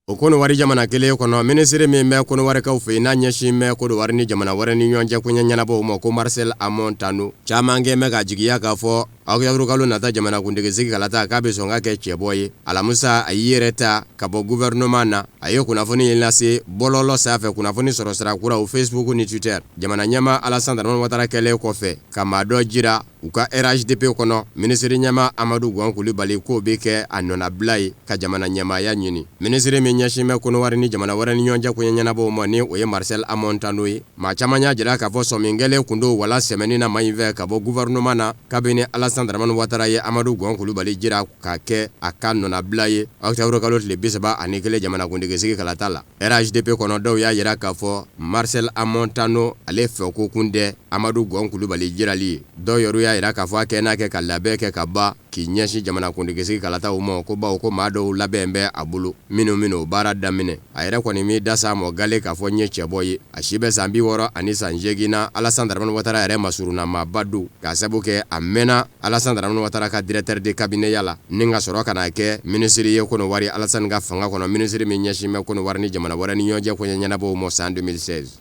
o Konowari jamana kelen kɔnɔ minisiri min bɛ Konowarikaw fɛ n'a ɲɛsin bɛ Kodowari ni jamana wɛrɛ ni ɲɔgɔn cɛ koɲɛ ɲɛnabɔw ma ko Marcel Amon Tano caman kɛ bɛ ka jigiya k'a fɔ Aguyaurukalo nata jamana kuntigi sigi kalata k'a bɛ sɔn ka kɛ cɛbɔ ye Alamusa a y'i yɛrɛ ta ka bɔ gouvernement na a ye kunnafoni in lase bɔlɔlɔ sanfɛ kunnafoni sɔrɔ sira kuraw Facebook ni Twitter jamana ɲɛma Alassane Dramane Ouattara kɛlen kɔfɛ ka maa dɔ jira u ka RHDP kɔnɔ minisiri ɲɛma Amadu Gon Kulubali k'o bɛ kɛ a nɔnabila ye ka jamana ɲɛmaya ɲini minisiri min ɲɛsin bɛ Konowari ni jamana wɛrɛ ni ɲɔgɔn cɛ koɲɛ ɲɛnabɔw ma ni o ye Marcel Amon Tano ye maa caman y'a jira k'a fɔ sɔmin kɛlen kun do wala sɛmɛni na ma in fɛ ka bɔ gouvernement na kabini Alassane Dramane Ouattara ye Amadu Gon Kulubali jira ka kɛ a ka nɔnabila ye octobre kalo tile 31 jamana kuntigi sigi kalata la RHDP kɔnɔ dɔw y'a jira k'a fɔ Marcel Amon Tano ale fɛ ko kun tɛ Amadu Gon Kulubali jirali ye dɔw yɛrɛ y'a jira k'a fɔ a kɛ n'a kɛ ka labɛn kɛ ka ban k'i ɲɛsin jamana kuntigi sigi kalataw ma ko bawo ko maa dɔw labɛn bɛ a bolo minnu baara daminɛ a yɛrɛ kɔni mi da sa mɔ gale k'a fɔ ɲɛ cɛbɔ ye a si bɛ san 60 ani san 8 na Alassane Dramane Ouattara yɛrɛ masuruna maaba don k'a sabu kɛ a mɛnna Alassane Dramane Ouattara ka directeur de cabinet yala ni ka sɔrɔ ka na kɛ minisiri ye Konowari Alassane ka fanga kɔnɔ minisiri min ɲɛsin bɛ Konowari ni jamana wɛrɛ ni ɲɔgɔn cɛ koɲɛ ɲɛnabɔw ma san 2016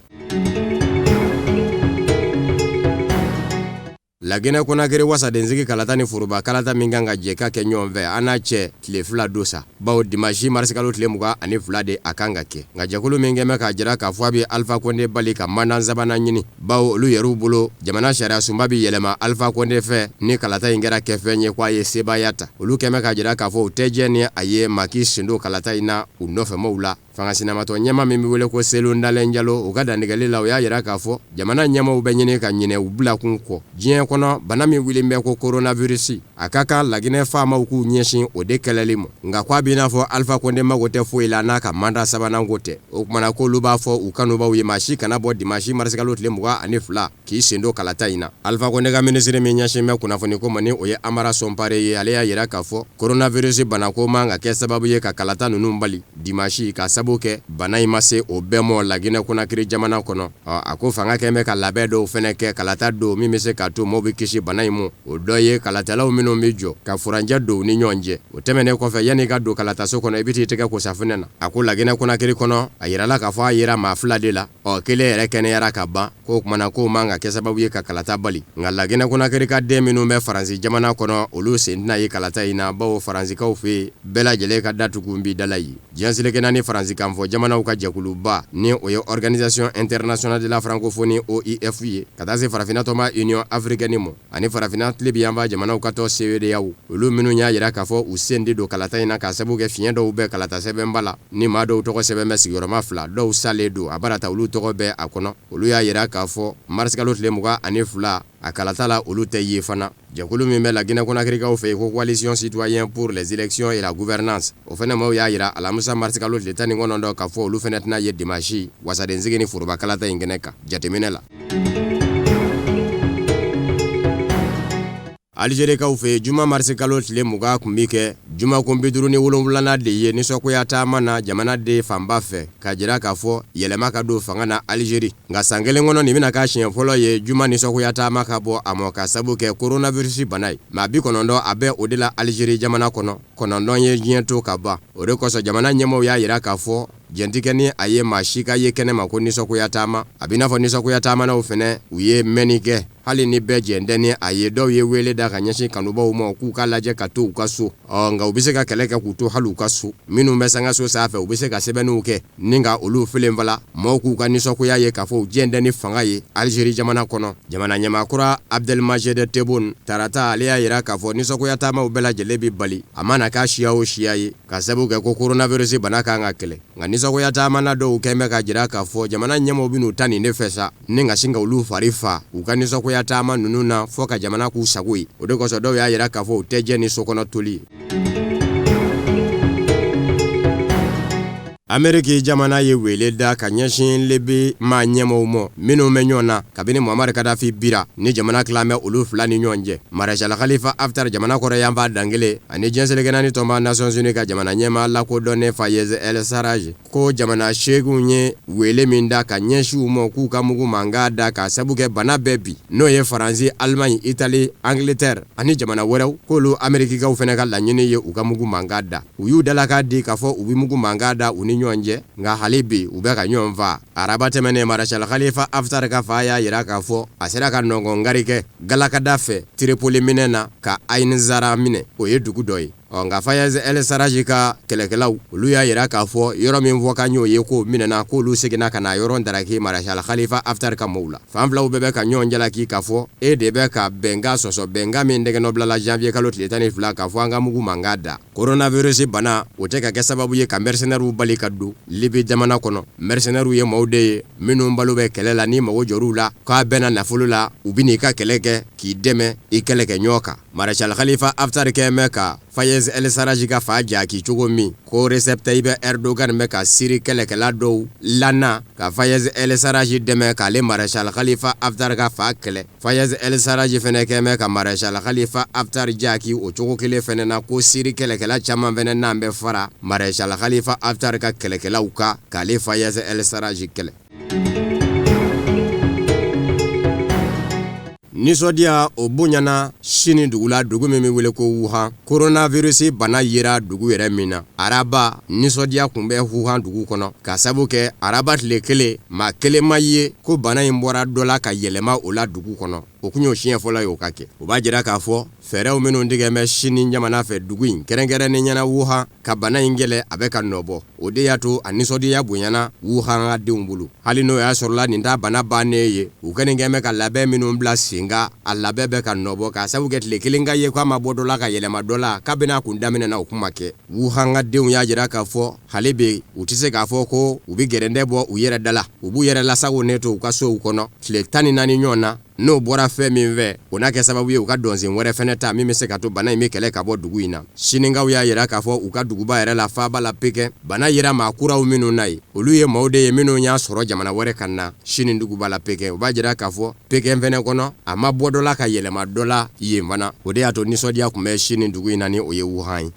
Laginɛ Konakiri wasaden sigi kalata ni foroba kalata min kan ka jɛ ka kɛ ɲɔgɔn fɛ an n'a cɛ tile 2 don sa bawo dimanche marisikalo tile 22 de a kan ka kɛ nka jɛkulu min kɛmɛ k'a jira k'a fɔ a bɛ Alpha Condé bali ka mandan sabanan ɲini bawo olu yɛrɛw bolo jamana sariya sunba bɛ yɛlɛma Alpha Condé fɛ ni kalata in kɛra kɛfɛn ye k'a ye sebaya ta olu kɛmɛ k'a jira k'a fɔ u tɛ jɛ ni a ye Maki Sindo kalata in na u nɔfɛmaw la fanga sinamatɔ ɲɛma min bɛ wele ko Selu Ndalen Jalo u ka dantigɛli la u y'a jira k'a fɔ jamana ɲɛmaw bɛ ɲini ka ɲinɛ u bila kun kɔ diɲɛ kɔnɔ bana min wili bɛ ko coronavirus a ka kan Laginɛ faamaw k'u ɲɛsin o de kɛlɛli ma nka k'a b'i n'a fɔ Alpha Condé mago tɛ foyi la n'a ka mandat sabanan ko tɛ o kumana k'olu b'a fɔ u kanubaw ye maa si kana bɔ dimanche marisikalo tile 22 k'i sen don kalata in na Alpha Condé ka minisiri min ɲɛsin bɛ kunnafoni ko ma ni o ye Amara Sonpare ye ale y'a jira k'a fɔ coronavirus banako man ka kɛ sababu ye ka kalata ninnu bali dimanche ka sabu kɛ bana in ma se o bɛɛ mɔ Laginɛ Konakiri jamana kɔnɔ a ko fanga kɛmɛ ka labɛn dɔw fɛnɛ kɛ kalata don min bɛ se ka to mɔɔw bɛ kisi bana in mɔ o dɔ ye kalatalaw minnu bɛ jɔ ka furanjɛ don ni ɲɔgɔn cɛ o tɛmɛnen kɔfɛ yanni ka don kalataso kɔnɔ i bɛ t'i tɛgɛ ko safunɛ na a ko Laginɛ Konakiri kɔnɔ a yirala k'a fɔ a yera maa 2 de la kelen yɛrɛ kɛnɛyara ka ban ko kumana ko man ka kɛ sababu ye ka kalata bali nka Laginɛ Conakry ka den minnu bɛ Faransi jamana kɔnɔ olu sen tɛna ye kalata in na bawo Faransikaw fɛ bɛɛ lajɛlen ka datugu bi dala yi diɲɛ selekɛnna ni Faransi kan fɔ jamanaw ka jɛkuluba ni o ye Organisation Internationale de la Francophonie OIF ye ka taa se farafinna tɔma Union Africaine mɔ ani farafinna tile bi yanfa jamanaw ka tɔ CEDEAO olu minnu y'a yira k'a fɔ u sen de don kalata in na ka sababu kɛ fiɲɛ dɔw bɛ kalata sɛbɛnba la ni maa dɔw tɔgɔ sɛbɛn bɛ sigiyɔrɔma 2 dɔw salen don a barata olu tɔgɔ bɛ a kɔnɔ olu y'a yira k'a fɔ mars kalo tile 22 a kalata la olu tɛ ye fana jɛkulu min bɛ Laginɛ Conakrykaw fɛ ko coalition citoyen pour les élections et la gouvernance o fana maaw y'a yira alamisa mars kalo tile 19 k'a fɔ olu fana tɛna ye dimanche wasadensigi ni foroba kalata in kɛnɛ kan jateminɛ la Algérikaw fɛ juma mars kalo tile 20 kun bi kɛ juma kun 57 de ye nisɔngoya taama na jamana de fanba fɛ ka jira k'a fɔ yɛlɛma ka don fanga na Algérie nka san kelen kɔnɔ nin bɛna k'a siɲɛ fɔlɔ ye juma nisɔngoya taama ka bɔ a mɔ ka sabu kɛ coronavirus bana ye maa 90 a bɛ o de la Algérie jamana kɔnɔ 9 ye diɲɛ to ka ban o de kosɔn jamana ɲɛmɔgɔw y'a yira k'a fɔ jɛntikɛ ni a ye maa si ka ye kɛnɛma ko nisɔngoya taama a bɛ n'a fɔ nisɔngoya taamanaw fɛnɛ u ye mɛnni kɛ hali ni bɛɛ jɛn tɛ ni a ye dɔw ye wele da ka ɲɛsin kanubaw ma k'u ka lajɛ ka to u ka so nka u bɛ se ka kɛlɛ kɛ k'u to hali u ka so minnu bɛ sangaso sanfɛ u bɛ se ka sɛbɛnniw kɛ ni ka olu filen fala maaw k'u ka nisɔngoya ye k'a fɔ u jɛn tɛ ni fanga ye Algérie jamana kɔnɔ jamana ɲɛmaakura Abdelmajid Tebboune tarata ale y'a yira k'a fɔ nisɔngoya taamaw bɛɛ lajɛlen bɛ bali a mana k'a siya o siya ye ka sababu kɛ ko coronavirus bana kan ka kɛlɛ nka nisɔngoya taamana dɔw kɛn bɛ ka jira k'a fɔ jamana ɲɛmɔgɔw bɛ n'u ta nin de fɛ sa ni ka sin ka olu fari fa u ka nisɔngoya taama ninnu na fɔ ka jamana k'u sago ye o de kosɔn dɔw y'a yira k'a fɔ u tɛ jɛ ni sokɔnɔ toli ye Ameriki jamana ye wele da ka ɲɛsin Libi maa ɲɛmɔgɔw ma minnu bɛ ɲɔgɔn na kabini Muammar Gaddafi bira ni jamana tilan bɛ olu fila ni ɲɔgɔn cɛ Maréchal Khalifa Haftar jamana kɔrɔ yanf'a dangele ani diɲɛ selekɛnna ni tɔnba Nations Unies ka jamana ɲɛmaa lakodɔnnen Fayez El-Sarraj ko jamana seeginw ye wele min da ka ɲɛsin u ma k'u ka mugu mankan da ka sabu kɛ bana bɛɛ bi n'o ye Faransi, Allemagne, Italie, Angleterre ani jamana wɛrɛw k'olu Amerikikaw fɛnɛ ka laɲini ye u ka mugu mankan da u y'u dalaka di k'a fɔ u bɛ mugu mankan da u ni ɲɔgɔn cɛ nka hali bi u bɛ ka ɲɔgɔn fa araba tɛmɛnen Maréchal Khalifa Haftar ka fa y'a yira k'a fɔ a sera ka nɔngɔngari kɛ galakada fɛ Tripoli minɛ na ka Ain Zara minɛ o ye dugu dɔ ye nka Fayez El-Sarraj ka kɛlɛkɛlaw olu y'a yira k'a fɔ yɔrɔ min fɔ ka ɲ'o ye k'o minɛna k'olu seginna ka na yɔrɔ daraki Maréchal Khalifa Haftar ka mɔgɔw la fan filaw bɛɛ bɛ ka ɲɔgɔn jalaki k'a fɔ e de bɛ ka bɛnkan sɔsɔ bɛnkan min dɛgɛnɔbilala janvier kalo tile 12 k'a fɔ an ka mugu mankan da coronavirus bana o tɛ ka kɛ sababu ye ka mercenaires bali ka don Libi jamana kɔnɔ mercenaires ye maaw de ye minnu balo bɛ kɛlɛ la ni mago jɔr'u la k'a bɛnna nafolo la u bɛ n'i ka kɛlɛ kɛ k'i dɛmɛ i kɛlɛkɛ ɲɔgɔn kan Maréchal Khalifa Haftar kɛn bɛ ka Fayez El-Sarraj ka fa jaki cogo min ko Recep Tayyip Erdogan bɛ ka Syrie kɛlɛkɛla dɔw lana ka Fayez El-Sarraj dɛmɛ k'ale Maréchal Khalifa Haftar ka fa kɛlɛ Fayez El-Sarraj fɛnɛ kɛn bɛ ka Maréchal Khalifa Haftar jaki o cogo kelen fɛnɛ na ko Syrie kɛlɛkɛla caman fɛnɛ n'an bɛ fara Maréchal Khalifa Haftar ka kɛlɛkɛlaw ka k'ale Fayez El-Sarraj kɛlɛ nisɔndiya o bonyana sini dugu la dugu min bɛ wele ko Wuhan coronavirus bana yera dugu yɛrɛ min na araba nisɔndiya kun bɛ Wuhan dugu kɔnɔ ka sabu kɛ araba tile kelen maa kelen ma ye ko bana in bɔra dɔ la ka yɛlɛma o la dugu kɔnɔ o kun y'o siɲɛ fɔlɔ ye o ka kɛ o b'a jira k'a fɔ fɛɛrɛw minnu tigɛ bɛ sini jamana fɛ dugu in kɛrɛnkɛrɛnnen ɲɛna Wuhan ka bana in kɛlɛ a bɛ ka nɔbɔ o de y'a to a nisɔndiya bonyana Wuhan ka denw bolo hali n'o y'a sɔrɔla nin t'a bana bannen ye u kɛlen bɛ ka labɛn minnu bila sen kan a labɛn bɛ ka nɔbɔ k'a sabu kɛ tile kelen ka ye k'a ma bɔ dɔ la ka yɛlɛma dɔ la k'a bɛna kun daminɛ na o kuma kɛ Wuhan ka denw y'a jira k'a fɔ hali bi u tɛ se k'a fɔ ko u bɛ gɛrɛndɛ bɔ u yɛrɛ da la u b'u yɛrɛ lasago ne to u ka sow kɔnɔ tile 14 ɲɔgɔn na n'o bɔra fɛn min fɛ o n'a kɛ sababu ye u ka dɔnsen wɛrɛ fɛnɛ ta min bɛ se ka to bana in bɛ kɛlɛ ka bɔ dugu in na sinikaw y'a yira k'a fɔ u ka duguba yɛrɛ la faaba la pekɛ bana yera maa kuraw minnu na ye olu ye maaw de ye minnu y'a sɔrɔ jamana wɛrɛ kan na sini duguba la pekɛ o b'a jira k'a fɔ pekɛ fɛnɛ kɔnɔ a ma bɔ dɔ la ka yɛlɛma dɔ la yen fana o de y'a to nisɔndiya kun bɛ sini dugu in na ni o ye Wuhan ye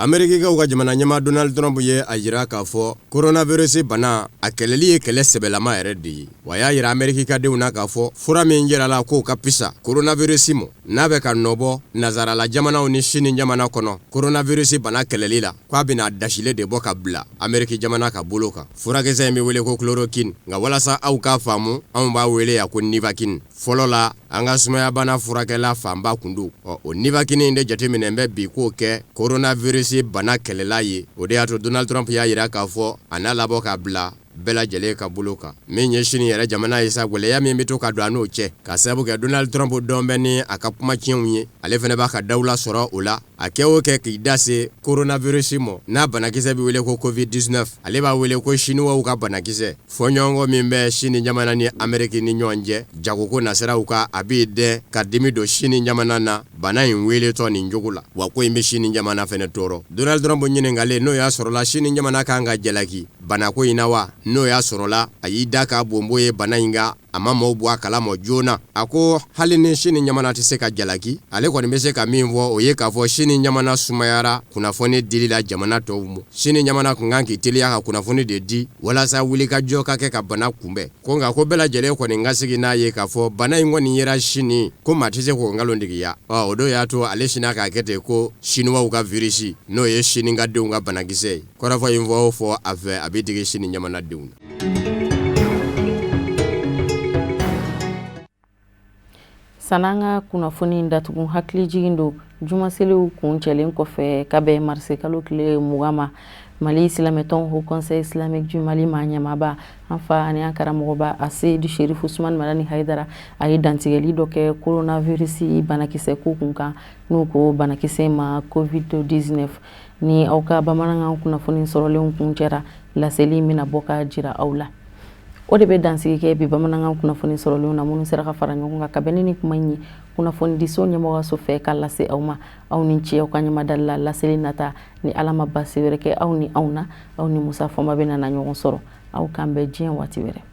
Amerikikaw ka jamana ɲɛma Donald Trump ye a yira k'a fɔ coronavirus bana a kɛlɛli ye kɛlɛ sɛbɛlama yɛrɛ de ye. Wa y'a yira Amerikikadenw na k'a fɔ fura min yirala k'o ka pisa coronavirus mɔ n'a bɛ ka nɔbɔ nazarala jamanaw ni Chine jamana kɔnɔ coronavirus bana kɛlɛli la k'a bɛna dasile de bɔ ka bila Ameriki jamana ka bolo kan. Furakisɛ in bɛ wele ko chloroquine nka walasa aw k'a faamu anw b'a wele ya ko Nivaquine. Fɔlɔ la an ka sumaya bana furakɛla fanba kun do. O Nivaquine in de jateminɛ bɛ bi k'o kɛ coronavirus bana kɛlɛla ye. O de y'a to Donald Trump y'a yira k'a fɔ a n'a labɔ ka bila bɛɛ lajɛlen ka bolo kan. Min ye Chine yɛrɛ jamana ye sa gwɛlɛya min bɛ to ka don a n'o cɛ ka sababu kɛ Donald Trump dɔn bɛ ni a ka kuma tiɲɛw ye. Ale fɛnɛ b'a ka dawula sɔrɔ o la. A kɛ o kɛ k'i da se coronavirus mɔ n'a banakisɛ bɛ wele ko COVID-19. Ale b'a wele ko Chinois ka banakisɛ. Fɔɲɔgɔnkɔ min bɛ Chine jamana ni Ameriki ni ɲɔgɔn cɛ jagoko nasiraw ka a b'i dɛn ka dimi don Chine jamana na bana in weletɔ nin jogo la. Wa ko in bɛ Chine jamana fɛnɛ tɔɔrɔ. Donald Trump ɲininkalen n'o y'a sɔrɔla Chine jamana kan ka jalaki bana ko in na wa? N'o y'a sɔrɔla a y'i da k'a bonbo ye bana in kan a ma maaw bɔ a kalama joona. A ko hali ni Chine ɲamana tɛ se ka jalaki ale kɔni bɛ se ka min fɔ o ye k'a fɔ Chine ɲamana sumayara kunnafoni dili la jamana tɔw ma. Chine ɲamana kun kan k'i teliya ka kunnafoni de di walasa wulikajɔ ka kɛ ka bana kunbɛn. Ko nka ko bɛɛ lajɛlen kɔni ka sigi n'a ye k'a fɔ bana in kɔni yera Chine ko maa tɛ se k'o nkalontigiya. O don y'a to ale sina k'a kɛ ten ko Chinois ka virus n'o ye Chine ka denw ka banakisɛ ye. Kɔrɔfɔ in fɔ o fɔ a fɛ a bɛ digi Chine ɲamana denw na. Sananga kunnafoni datugun hakili jigin do jumaseliw kun cɛlen kɔfɛ ka bɛn marse kalo tile 20 ma Mali silamɛtɔn Haut Conseil islamique du Mali ma ɲɛmaaba an fa ani an karamɔgɔba Asedu Cherifla Usmane Madani Haidara a ye dantigɛli dɔ kɛ coronavirus banakisɛ ko kun kan n'u ko banakisɛ ma COVID-19 ni aw ka bamanankan kunnafoni sɔrɔlenw kun cɛra laseli mina bɔ ka jira aw la. O de bɛ dansigi kɛ bi bamanankan kunnafoni sɔrɔlenw na minnu sera ka fara ɲɔgɔn kan ka bɛn ni kuma in ye kunnafoni diso ɲɛmɔgɔso fɛ ka lase aw ma aw ni ce aw ka ɲɛmadali la laseli nata ni ala ma basi wɛrɛ kɛ aw ni aw na aw ni Musa Fɔnba bɛ na ɲɔgɔn sɔrɔ aw kan bɛn diɲɛ waati wɛrɛ.